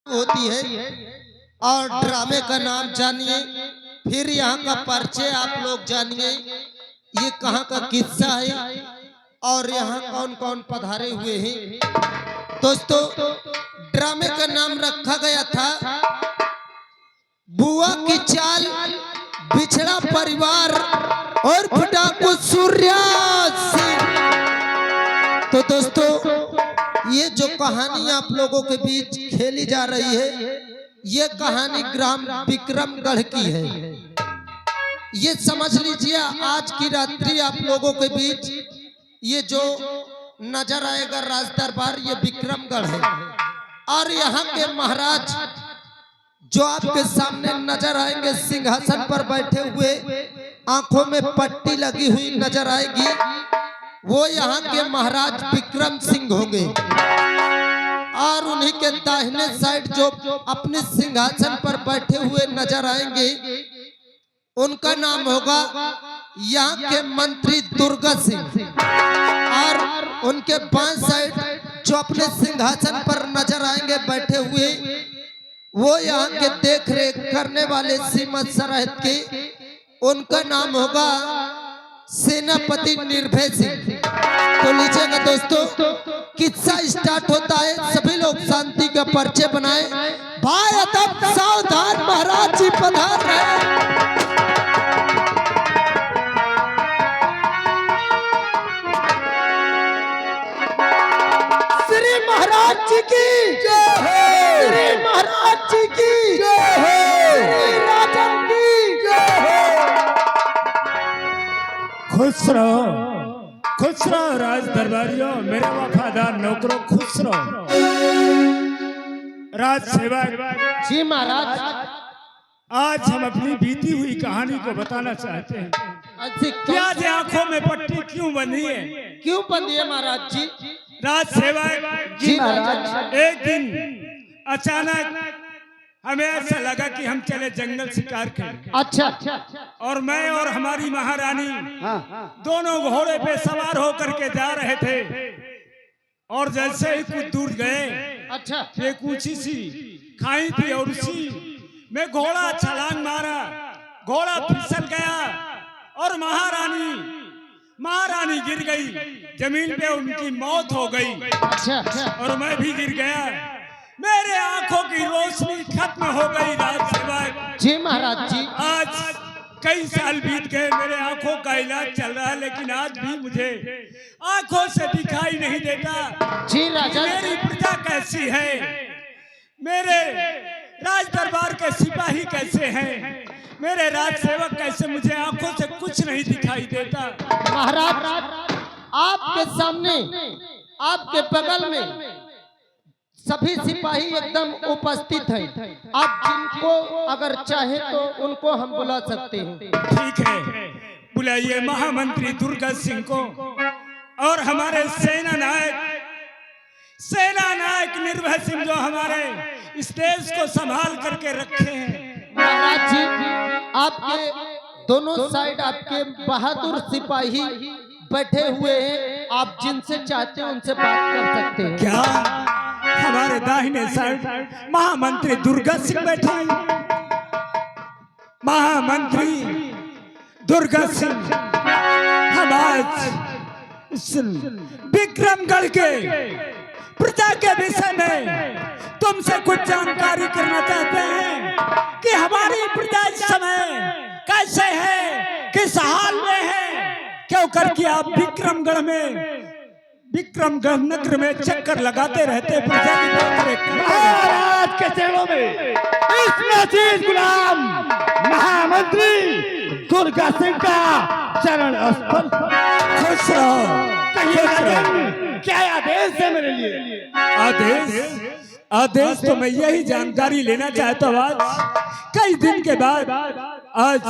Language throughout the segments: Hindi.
होती है और ड्रामे का नाम जानिए, फिर यहाँ का परिचय आप लोग जानिए, ये कहाँ का किस्सा है और यहाँ कौन कौन पधारे हुए हैं। दोस्तों, ड्रामे का नाम रखा गया था बुआ की चाल, बिछड़ा परिवार और फटाकू सूर्या सिंह। तो दोस्तों, ये जो कहानी आप लोगों के बीच खेली जा रही है, ये कहानी ग्राम विक्रमगढ़ की है। ये समझ लीजिए, आज की रात्रि आप लोगों के बीच ये जो नजर आएगा राज दरबार, ये विक्रमगढ़ है और यहाँ के महाराज जो आपके सामने नजर आएंगे, सिंहासन पर बैठे हुए, आंखों में पट्टी लगी हुई नजर आएगी, वो यहाँ के महाराज विक्रम सिंह होंगे। और उन्हीं के दाहिने साइड जो अपने सिंहासन पर बैठे हुए नजर आएंगे, उनका नाम होगा यहाँ के मंत्री दुर्गा सिंह। और उनके बाएं साइड जो अपने सिंहासन पर नजर आएंगे बैठे हुए, वो यहाँ के देख रेख करने वाले सीमा सरहद के, उनका नाम होगा सेनापति निर्भय सिंह। तो लीजिएगा दोस्तों, किस्सा स्टार्ट होता है। सभी लोग शांति का परिचय बनाए। भाई अदब सावधान, महाराज जी पधार रहे। श्री महाराज जी की जय हो, श्री महाराज जी की जय हो, श्री राजन की जय हो। खुश रहो राज दरबारियों, मेरे वफादार नौकरों, खुश रहो। राज सेवक जी महाराज, आज हम अपनी बीती हुई कहानी को बताना चाहते हैं कि आज आंखों में पट्टी क्यों बंधी है। क्यों बंधी है महाराज जी? राज सेवक जी महाराज, एक दिन अचानक हमें ऐसा लगा कि हम चले जंगल शिकार करें। अच्छा। और मैं और हमारी महारानी दोनों घोड़े पे सवार होकर के जा रहे थे और जैसे ही कुछ दूर गए, अच्छा, एक ऊंची सी खाई थी और उसी में घोड़ा छलांग मारा, घोड़ा फिसल गया और महारानी गिर गई जमीन पे, उनकी मौत हो गई। अच्छा। और मैं भी गिर गया, मेरे आंखों की रोशनी खत्म हो गई। राज सेवक जी महाराज जी, आज कई साल बीत गए, मेरे आंखों का इलाज चल रहा है, लेकिन आज भी मुझे आंखों से दिखाई नहीं देता। जी राजा, मेरी प्रजा कैसी है, मेरे राज दरबार के सिपाही कैसे हैं, मेरे राज सेवक कैसे, मुझे आंखों से कुछ नहीं दिखाई देता। महाराज, आपके सामने, आपके बगल में सभी सिपाही एकदम उपस्थित हैं। आप जिनको अगर चाहे तो उनको हम बुला सकते हैं। ठीक है, बुलाइए महामंत्री दुर्गा सिंह को और हमारे सेना नायक निर्भय सिंह, जो हमारे इस देश को संभाल करके रखे हैं। महाराज जी, आपके दोनों साइड आपके बहादुर सिपाही बैठे हुए हैं, आप जिनसे चाहते हैं उनसे बात कर सकते हैं। क्या हमारे दाहिने साइड महामंत्री दुर्गा सिंह बैठे हैं? महामंत्री दुर्गा सिंह, हम आज विक्रमगढ़ के प्रजा के विषय में तुमसे कुछ जानकारी करना चाहते हैं कि हमारी प्रजा इस समय कैसे है, किस हाल में है, क्यों करके आप विक्रमगढ़ नगर में चक्कर लगाते रहते, प्रजा की देखरेख महाराज के चरणों में इस नजीज गुलाम महामंत्री दुर्गा सिंह का चरण स्पर्श। खुश रहो। क्या आदेश है मेरे लिए? आदेश तो मैं यही जानकारी लेना चाहता हूँ। आज कई दिन के बाद आज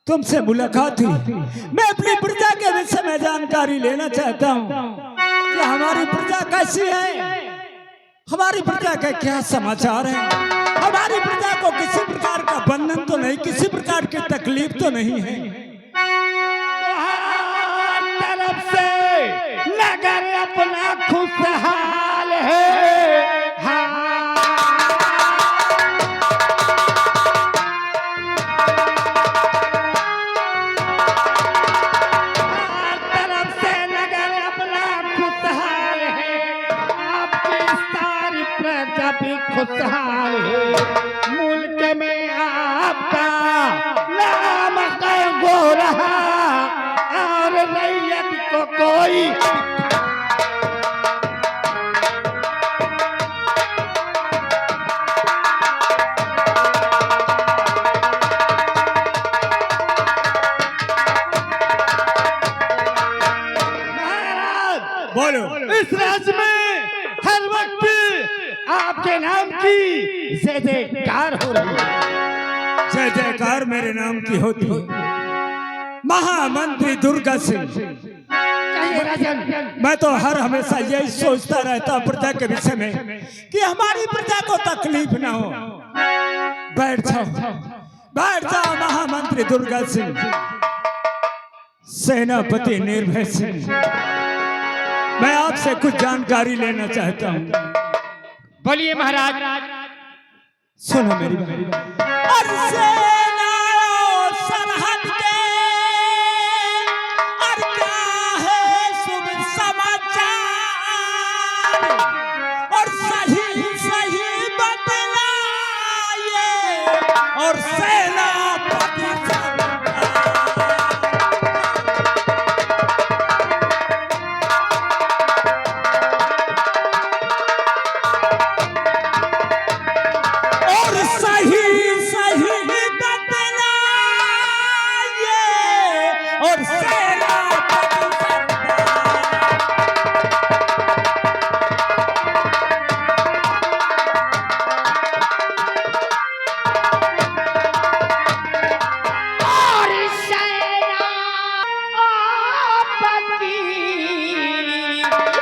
तुमसे मुलाकात हुई, मैं अपनी प्रजा के विषय में जानकारी लेना चाहता हूँ कि हमारी प्रजा कैसी है, हमारी प्रजा के क्या समाचार हैं, हमारी प्रजा को किसी प्रकार का बंधन तो नहीं, किसी प्रकार की तकलीफ तो नहीं है। तरफ से नगर अपना खुशहाल है। हाँ प्रजा भी खुशहाल है। मुल्क में आपका नाम हो रहा और रैयत को कोई बोलो। इस राज्य में हर वक्त आपके नाम की जय जयकार हो रही है। जय जयकार मेरे नाम की होती है। महामंत्री दुर्गा सिंह, कहिए राजन। मैं तो हर हमेशा यही सोचता रहता प्रजा के विषय में कि हमारी प्रजा को तकलीफ ना हो। बैठ जाओ महामंत्री दुर्गा सिंह। सेनापति निर्भय सिंह, मैं आपसे कुछ जानकारी लेना चाहता हूँ। बोलिए महाराज। सुनो मेरी बात। और सेनाओं सरहद के और क्या है शुभ समाचार, और सही सही बतलाइए और सेनापति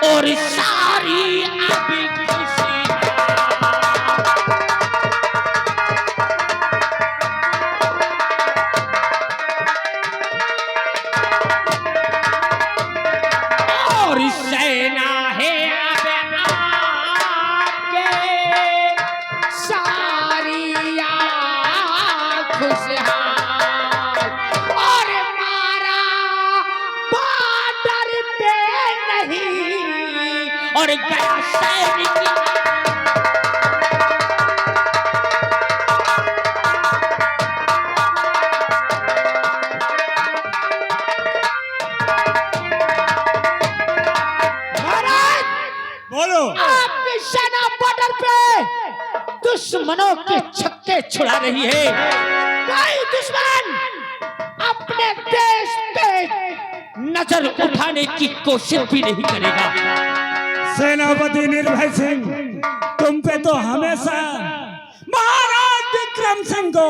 और सारी अभी खुशी और सेना है अब आपके सारी खुशहाल और मारा बॉर्डर पे नहीं और गया सैनिक बोलो। आपकी सेना बॉर्डर पे दुश्मनों के छक्के छुड़ा रही है। कोई दुश्मन अपने देश पे नजर उठाने की कोशिश भी नहीं करेगा। सेनापति निर्भय सिंह, तुम पे तो हमेशा महाराज विक्रम सिंह को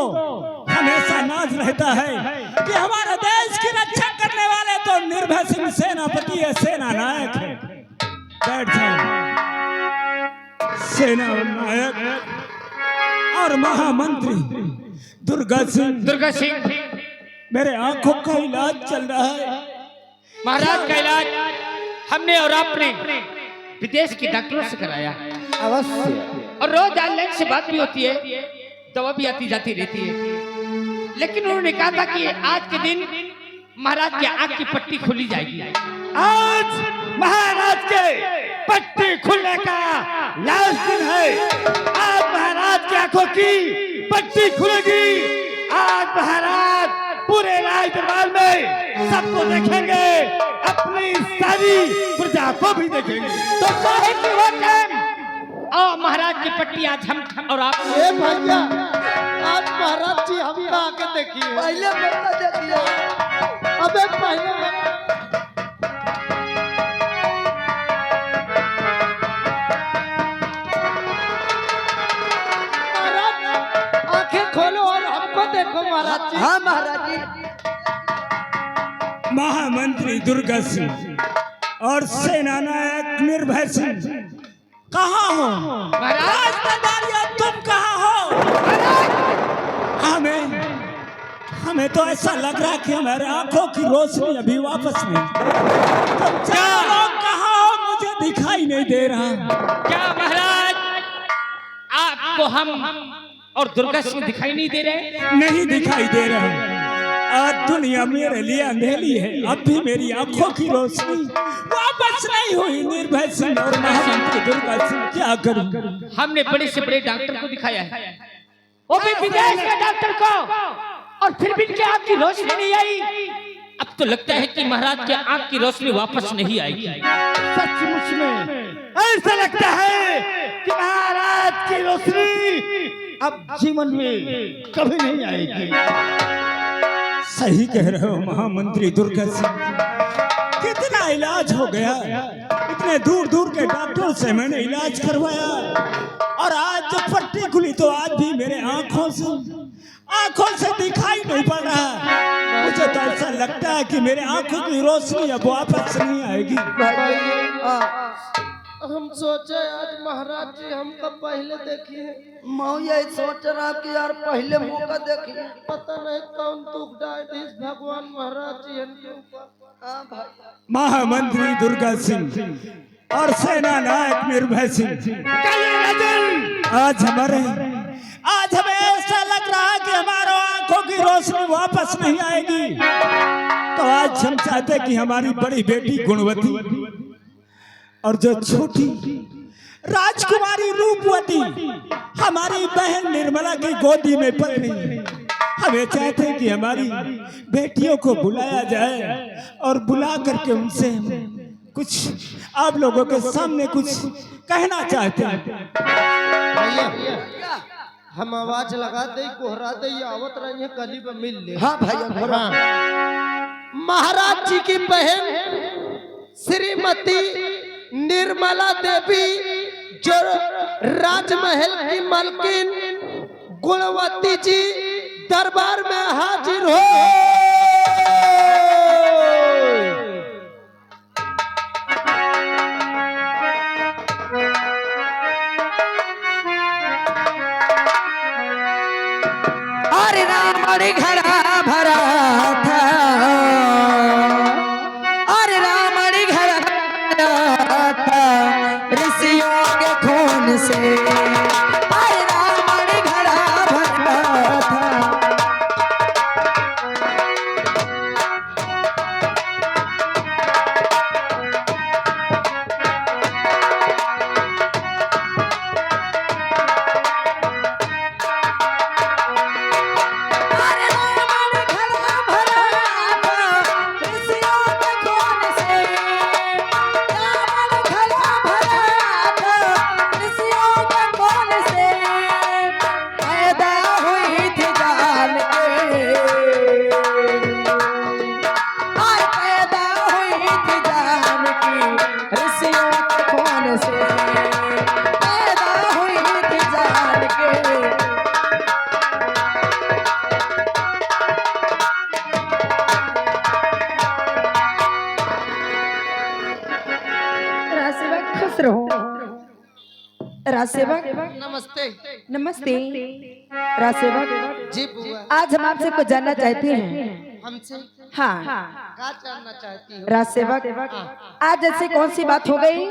हमेशा नाज रहता है कि हमारे देश की रक्षा करने वाले तो निर्भय सिंह सेनापति है, सेना नायक है। बैठ जाओ। सेना नायक और महामंत्री दुर्गा सिंह, मेरे आंखों का इलाज चल रहा है। महाराज का इलाज हमने और आपने विदेश के डॉक्टरों से कराया अवश्य। और रोज ऑनलाइन से बात भी होती है, दवा भी आती जाती रहती है। लेकिन उन्होंने कहा था कि आज के दिन महाराज की आंख की पट्टी खुली जाएगी। आज महाराज के पट्टी खुलने का लास्ट दिन है। आज महाराज की आंखों की पट्टी खुलेगी। आज महाराज पूरे राज दरबार में सबको देखेंगे, अपनी सारी प्रजा को भी देखेंगे। तो काहे की वजह आओ महाराज की पट्टी आज हम और आप ए भैया, आज महाराज जी हमको आके देखिए। पहले मत देखिए। अबे पहले महाराज आंखें खोलो और हमको देखो महाराज जी। हाँ महाराज जी। महामंत्री दुर्गा सिंह और सेना नायक निर्भय सिंह कहाँ हो? महाराज तुम कहाँ हो? हमें तो ऐसा लग रहा है कि हमारे आंखों की रोशनी अभी वापस नहीं। तुम चारों लोग कहाँ हो? मुझे दिखाई नहीं दे रहा। क्या महाराज आपको हम और दुर्गा सिंह दिखाई नहीं दे रहे? नहीं दिखाई दे रहे। आज दुनिया मेरे लिए अंधेरी है, अब भी मेरी आंखों की रोशनी वापस नहीं हुई। निर्भय सिंह और महामंत्री दुर्गा सिंह, क्या करूं? हमने बड़े से बड़े डॉक्टर को दिखाया है, वो भी विदेश के डॉक्टर को, और फिर भी इनके आंख की रोशनी नहीं आई। अब तो लगता है कि महाराज के आंख की रोशनी वापस नहीं आएगी। सचमुच में ऐसा लगता है कि महाराज की रोशनी अब जीवन में कभी नहीं आएगी। सही कह रहे हो महामंत्री दुर्गा सिंह, कितना इलाज हो गया, इतने दूर दूर के डॉक्टरों से मैंने इलाज करवाया, और आज जब पट्टी खुली तो आज भी मेरे आंखों से दिखाई नहीं पड़ रहा। मुझे तो ऐसा लगता है कि मेरे आंखों की रोशनी अब वापस नहीं आएगी। हम सोचे आज महाराज जी हमको पहले देखिए, मैं यही सोच रहा कि यार पहले मौका देखिए। पता नहीं कौन दुख डाल दिस भगवान महाराज जी इनके ऊपर। हाँ भाई, महामंत्री दुर्गा सिंह और सेना नायक निर्भय सिंह, आज हमें ऐसा लग रहा है कि हमारी आंखों की रोशनी वापस नहीं आएगी। तो आज हम चाहते कि हमारी बड़ी बेटी गुणवती और जो छोटी राजकुमारी रूपवती हमारी बहन निर्मला की गोदी में पल रही है, हमें चाहते हैं कि हमारी बेटियों को बुलाया जाए और बुला करके उनसे कुछ आप लोगों के सामने कुछ कहना चाहते हैं। भैया हम आवाज लगा दे, कोहरा दे, आवत रही है गली में मिल ले। हाँ भैया, महाराज जी की बहन श्रीमती निर्मला देवी जो राजमहल की मलकिन गुणवती जी दरबार में हाजिर हो। अरे राम घड़ा भरा था, अरे राम घड़ा भरा था ऋषियों के खून से, अरे राम घड़ा भरा था। राजसेवक नमस्ते। नमस्ते। राजसेवक जी बुआ, आज हम आपसे कुछ जानना चाहते हैं। हमसे हाँ क्या जानना चाहती हो? राजसेवक, आज ऐसी कौन सी बात हो गई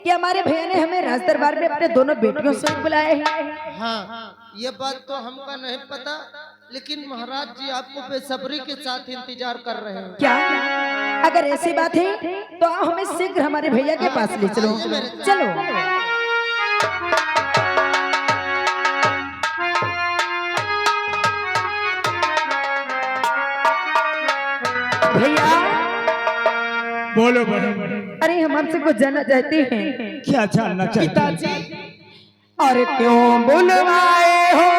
कि हमारे भैया ने हमें राज दरबार में अपने दोनों बेटियों से बुलाया है? हाँ, ये बात तो हमको नहीं पता, लेकिन महाराज जी आपको बेसब्री के साथ इंतजार कर रहे हैं। क्या? अगर ऐसी बात है तो आप हमें शीघ्र हमारे भैया के पास ले चलो। चलो भैया। बोलो बहन, अरे हम आपसे कुछ जानना चाहते हैं। क्या जानना चाहते हैं? और क्यों बुलवाए हो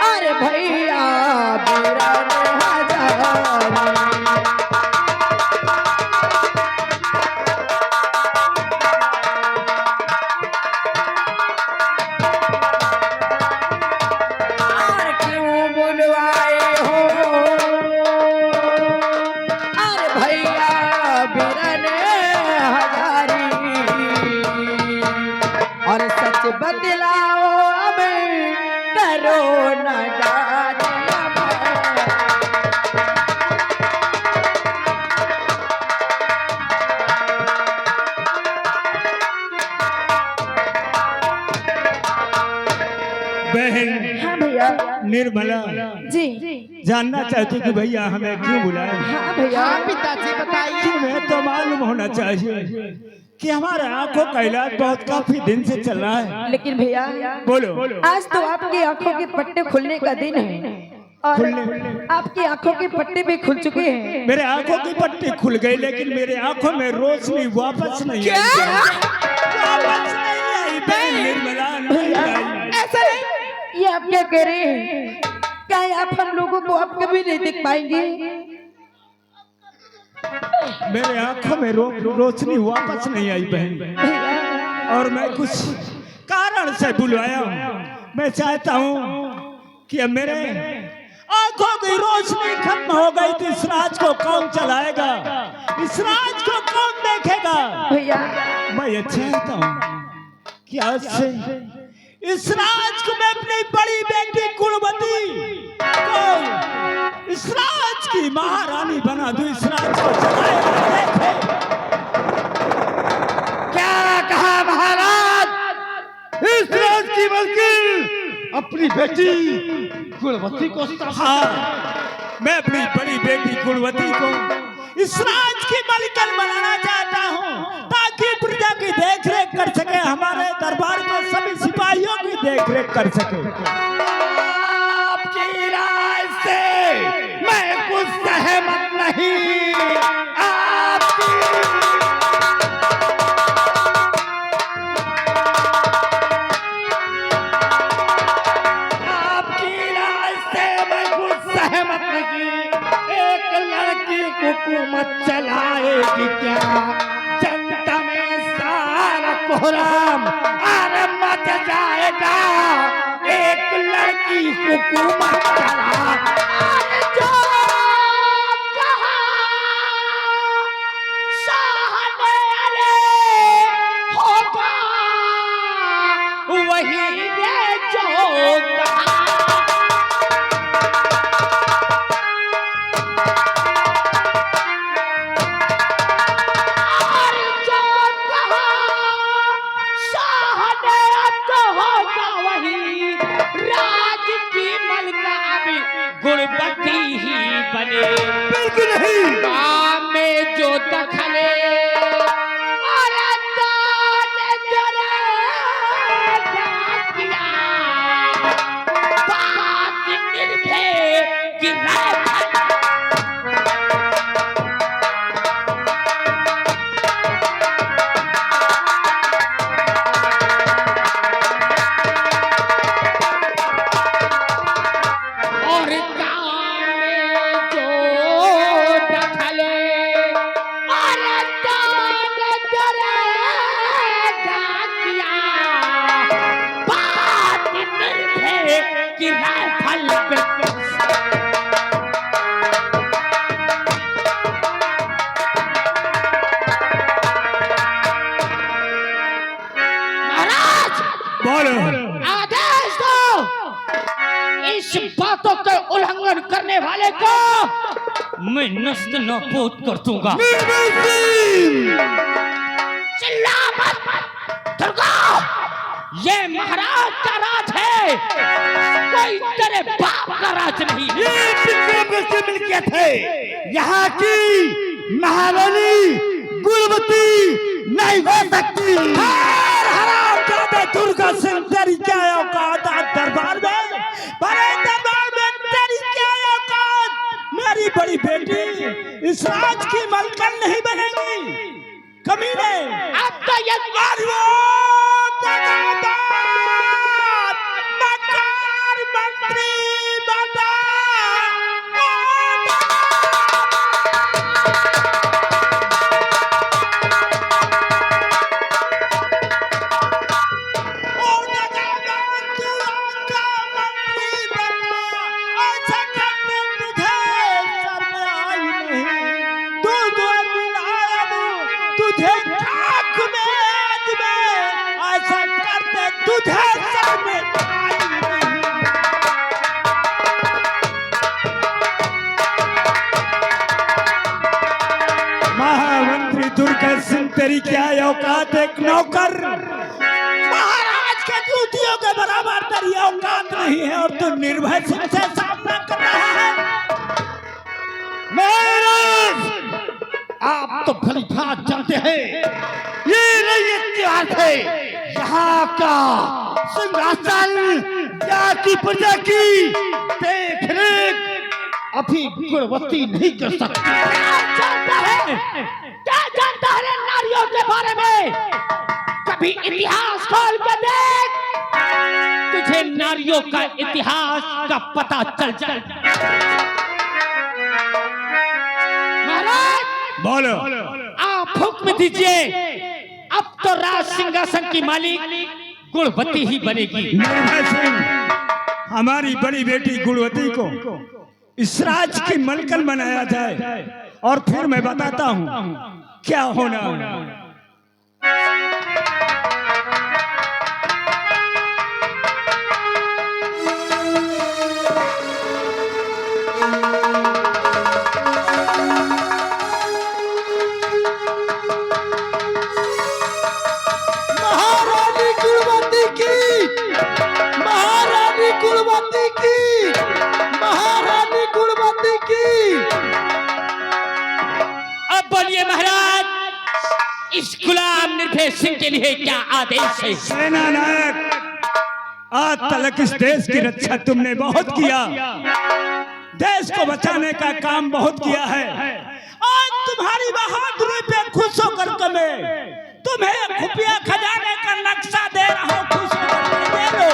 अरे भैया बुरा बदलाओ अब करो न बहन हाँ भैया निर्मला जी जानना चाहती कि भैया हमें क्यों बुलाया? हाँ भैया पिताजी बताइए। तुम्हें तो मालूम होना चाहिए कि हमारे आंखों का इलाज बहुत काफी दिन से चल रहा है। लेकिन भैया बोलो। आज तो आपकी आंखों के पट्टे खुलने का दिन है और आपकी आंखों के पट्टे भी खुल चुके हैं। मेरे आंखों की पट्टी खुल गई लेकिन मेरे आंखों में रोशनी वापस नहीं आई। वापस नहीं आई बहन निर्मला, नहीं आई। ऐसा नहीं, ये आप क्या कह रहे हैं? क्या आप हम लोगों को आप कभी नहीं देख पाएंगे? मेरे आंखों में रोशनी वापस नहीं आई बहन, और मैं कुछ कारण से बुलवाया हूँ। मैं चाहता हूँ कि अब मेरे आंखों की रोशनी खत्म हो गई तो इस राज को कौन चलाएगा, इस राज को कौन देखेगा? भैया मैं ये चाहता हूँ कि आज से इस राज को मैं अपनी बड़ी बेटी गुणवती को इस राज की महारानी बना दूं, इस राज को चलाएगा देखे। क्या कहा महाराज? इस राज की मलकिन अपनी बेटी गुणवती को हाँ, मैं अपनी बड़ी बेटी गुणवती को इस राज की मलकिन बनाना चाहता हूँ ताकि प्रजा की देखरेख कर सके, हमारे दरबार में सभी सिपाहियों की देखरेख कर सके। आपकी राय से मैं कुछ सहमत नहीं। आपकी राय से मैं कुछ सहमत नहीं। एक लड़की हुकूमत चलाएगी क्या? जनता में सारा कोहराम अरे मच जाएगा। एक लड़की हुकूमत चला जो कहा शाह ने अरे होगा वही ने जो कहा। गुणवती ही बने। बिल्कुल नहीं। काम में जो दखले और बात निर्भय की आदेश दो इस बातों के उल्लंघन करने वाले को मैं नष्ट नाबूद कर दूंगा। चिल्ला मत दुर्गा, ये महाराज का राज है, कोई तेरे बाप का राज नहीं। ये की मिल्कियत है, यहाँ की महारानी गुणवती नहीं हो सकती। दुर्गा सिंह तेरी क्या औकात दरबार में? बड़े दरबार में तेरी क्या औकात? मेरी बड़ी बेटी इस राज की मलकिन नहीं बनेगी कमीने। अब तो ये मकार मंत्री बता। महामंत्री दुर्गा सिंह तेरी क्या औकात? एक नौकर महाराज के जूतियों के के बराबर तेरी औकात नहीं है और तू निर्भय सिंह से सामना कर रहा है। महाराज, आप तो भली भांति जानते हैं ये नहीं इतिहास है। यहाँ का सिंहासन जाति प्रजा की देख रेख अभी गुणवती नहीं कर सकती। क्या जानता है नारियों के बारे में? कभी इतिहास खोल के देख, तुझे नारियों का इतिहास का पता चल जाए। महाराज, बोलो। आप हुक्म दीजिए, अब तो राज सिंहासन की मालिक गुणवती ही बनेगी। निर्भय सिंह, हमारी बड़ी बेटी गुणवती को इस राज की मलकन बनाया जाए और फिर मैं बताता हूँ क्या होना है। महारानी गुणवती की, महारानी गुणवती की, महारानी गुणवती की। अब बोलिए महाराज, इस गुलाम निर्भय सिंह के लिए क्या आदेश है? सेना नायक, आज तक इस देश की रक्षा तुमने बहुत किया, देश को बचाने का काम बहुत किया है। आज तुम्हारी बहादुरी पे खुश होकर के मैं तुम्हें खुफिया खजाने का नक्शा दे रहा हूँ, खुश होकर के दे लो।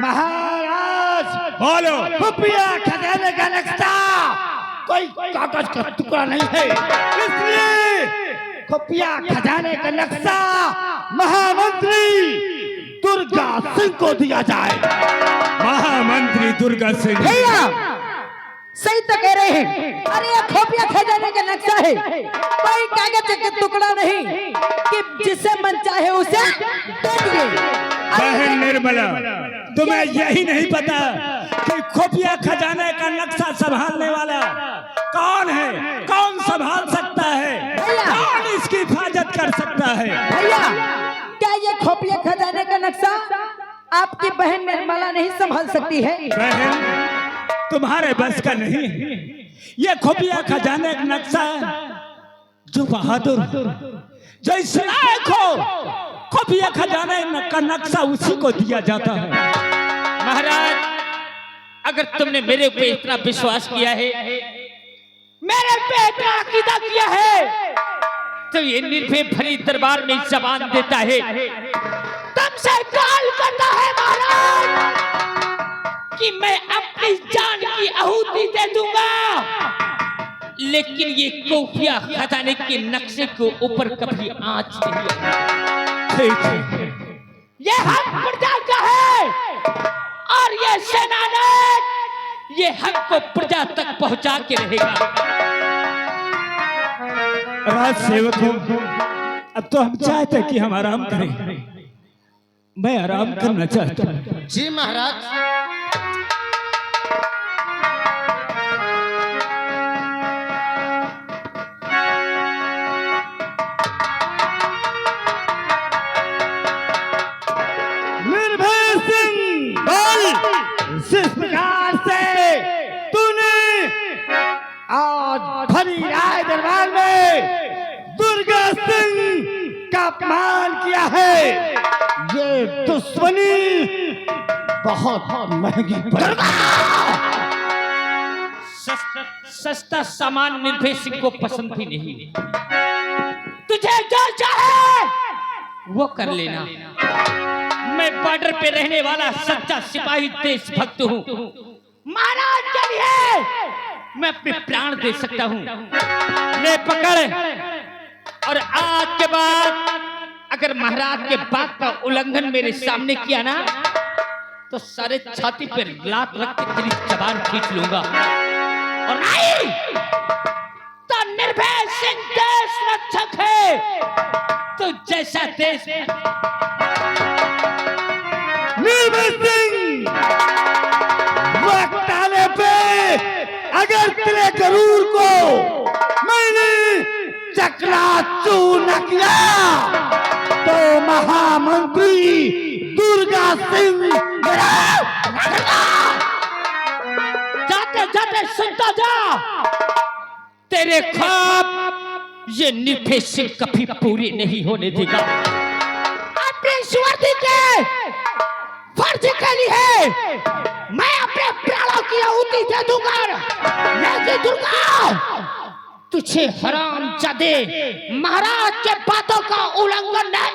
महाराज, बोलो। खुफिया खजाने का नक्शा कोई कागज का टुकड़ा नहीं है, इसलिए खुफिया खजाने का नक्शा महामंत्री दुर्गा सिंह को दिया जाए। महामंत्री दुर्गा सिंह, भैया सही तो कह रहे हैं। अरे ये खुफिया खजाने का नक्शा है, कोई कागज का टुकड़ा नहीं कि जिसे मन चाहे उसे दे दिए। बहन निर्मला, तुम्हें यही नहीं पता कि खुफिया खजाने का नक्शा संभालने वाला कौन है, कौन संभाल सकता है, कौन इसकी हिफाजत कर सकता है? भैया, क्या ये खुफिया खजाने का नक्शा आपकी बहन निर्मला नहीं संभाल सकती है? बहन, तुम्हारे बस का नहीं है। ये खुफिया खजाने का नक्शा जो बहादुर, जो इस लायक हो, खुफिया खजाने का नक्शा उसी को दिया जाता है। महाराज, अगर तुमने मेरे ऊपर इतना विश्वास किया है, मेरे पे इतना अकीदा किया है, तो ये निर्भय भरी दरबार में जबान देता है, तुमसे कॉल करता है महाराज कि मैं अपनी जान की आहुति दे दूंगा, लेकिन ये खुफिया खजाने के नक्शे के ऊपर कभी आंच नहीं आएगी। ये हक प्रजा का है और ये सेनानायक ये हक को प्रजा तक पहुंचा के रहेगा। राज सेवक हो, अब तो हम चाहते कि हम आराम करें। मैं आराम करना चाहता हूँ। जी महाराज। निर्भय सिंह, जिस प्रकार से तूने आज भरी राय दरबार में दुर्गा सिंह का अपमान किया है, ये दुश्मनी बहुत महंगी पड़ेगी। सस्ता सामान निर्भय सिंह को पसंद भी नहीं। तुझे जो चाहे वो कर लेना। मैं बॉर्डर पे रहने वाला सच्चा सिपाही देशभक्त हूँ। महाराज के लिए मैं अपने प्राण दे सकता हूँ। ले पकड़, और आज के बाद अगर महाराज के बात का उल्लंघन मेरे सामने किया ना, तो सारे छाती पर लात रख के तेरी जबान खींच लूंगा। और नहीं तो निर्भय सिंह देश रक्षक है, तो जैसा देश निर्भय सिंह, वक्त आने पे अगर तेरे गरूर को मैंने चकनाचूर न किया तो महामंत्री दुर्गा सिंह मेरा जाते जाते सुनता जा, तेरे ख्वाब ये निभे सिंह कभी पूरी नहीं होने देगा। अपने स्वर्दी के फर्ज के लिए मैं अपने प्राणों की आहुति दे दूंगा, लेकिन दुर्गा तुझे हराम जादे महाराज के बातों का उल्लंघन नहीं।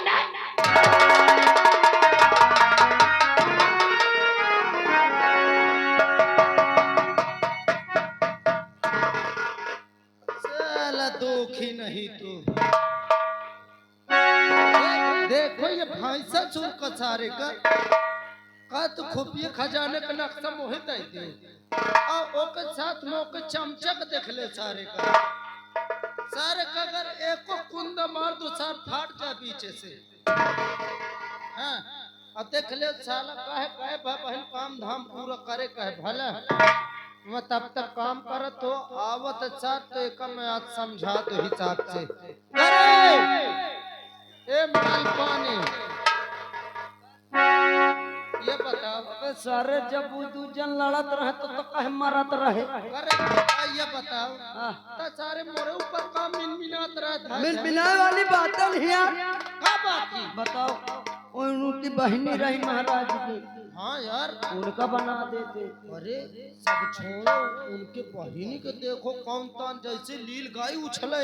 साला दुखी नहीं तू। देखो ये भैंसा चूर कसारे का तो खुफिया खजाने का नक्शा मोहित आई थी और ओके साथ में ओके चमचक देख ले सारे का सारे का अगर एको कुंदा मार दो सार फाट जाए पीछे से। हाँ अब देख ले साला काहे बहन काम धाम पूरा करे कहे भला मैं तब तक काम करत हो आवत साथ तो एक मैं आज समझा दो हिसाब से करे ए माल पानी ये बताओ। अबे सारे जब वो दूजन लड़त रहे तो कहे मरत रहे। अरे ये बताओ तो सारे मोरे ऊपर का मिनमिनात रहा था। मिनमिनाए वाली बात नहीं यार। क्या बात की बताओ उनकी बहनी रही महाराज की। हाँ यार उनका बना देते। अरे सब छोड़ो उनके बहिनी के देखो कौन तान जैसे लील गाय उछले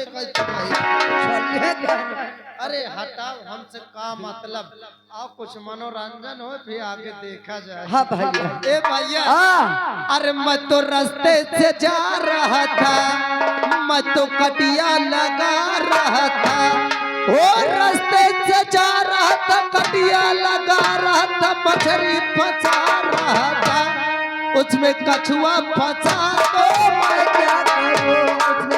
अरे हटाओ हमसे का मतलब आप कुछ मनोरंजन हो फिर आगे देखा जाए। हाँ भैया। ए भैया अरे मैं तो रास्ते से जा रहा था मैं तो कटिया लगा रहा था वो रास्ते से जा रहा था कटिया लगा रहा था मछली फंसा रहा था उसमें कछुआ फंसा तो मैं क्या करूं